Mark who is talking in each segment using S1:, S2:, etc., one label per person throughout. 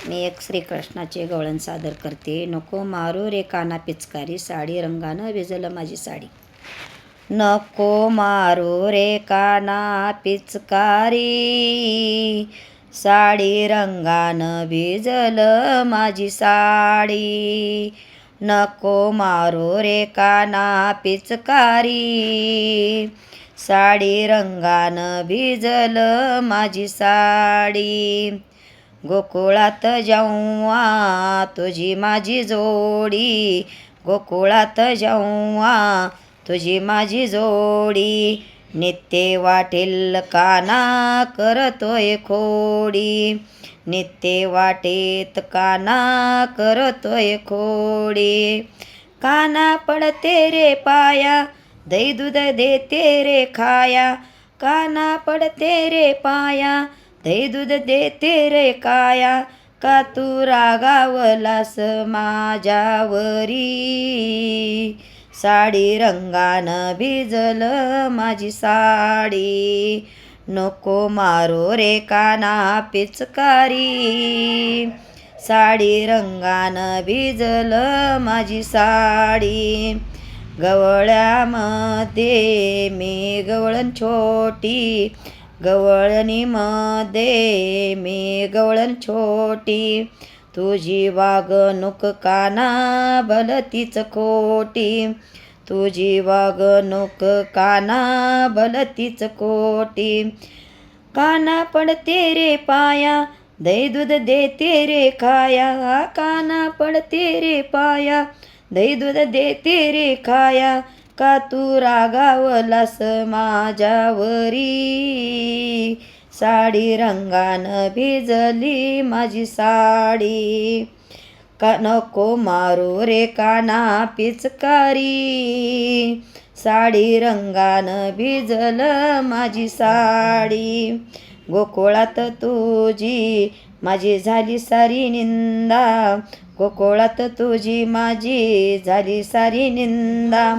S1: मी एक श्रीकृष्णाचे गवळण सादर करते. नको मारू रे काना पिचकारी, साडी रंगानं भिजलं माझी साडी. नको मारू रे काना पिचकारी, साडी रंगानं भिजलं माझी साडी. नको मारू रे काना पिचकारी, साडी रंगानं भिजलं माझी साडी. गोकुळात जेव्हा तुझी माझी जोडी, गोकुळात जेव्हा तुझी माझी जोडी, नित्य वाटेल काना करतोय खोडी, नित्य वाटेत काना करतोय खोडी. काना पडते रे पाया, दही दूध देते रे खाया, काना पडते रे पाया, दही दूध देते रे काया. का तू रागावलास माझ्यावरी, साडी रंगानं भिजलं माझी साडी. नको मारो रे काना पिचकारी, साडी रंगानं भिजलं माझी साडी. गवळ्यामध्ये मी गवळण छोटी, गवळणीमध्ये मी गवळण छोटी. तुझी वागणूक काना भलतीच खोटी, तुझी वागणूक काना भलतीच खोटी. काना पडते रे पाया, दही दूध देते रे खाया, काना पडते रे पाया, दही दूध देते रे खाया. का तू रागावलास माझ्यावरी, साडी रंगानं भिजली माझी साडी. का नको मारू रे काना पिचकारी, साडी रंगानं भिजलं माझी साडी. गोकुळात तुझी माझी झाली सारी निंदा, गोकुळात तुझी माझी झाली सारी निंदा.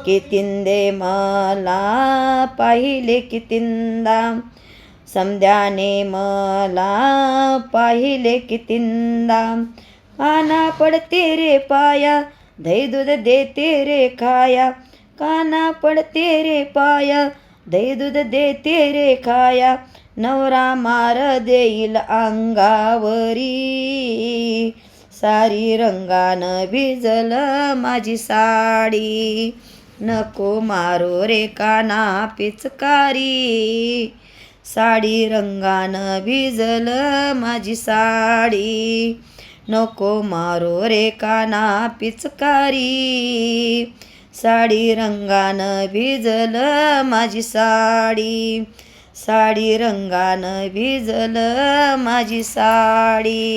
S1: कितींदे मला पाहिले कितींदा, समध्याने मला पाहिले कितींदा. काना पडते रे पाया, दही दूध देते रे खाया, काना पडते रे पाया, दही दूध देते रे खाया. नवरा मार देईल अंगावरी, सारी रंगानं भिजलं माझी साडी. नको मारो रे काना पिचकारी, साडी रंगानं भिजलं माझी साडी. नको मारो रे काना पिचकारी, साडी रंगानं भिजलं माझी साडी. साडी रंगानं भिजलं माझी साडी.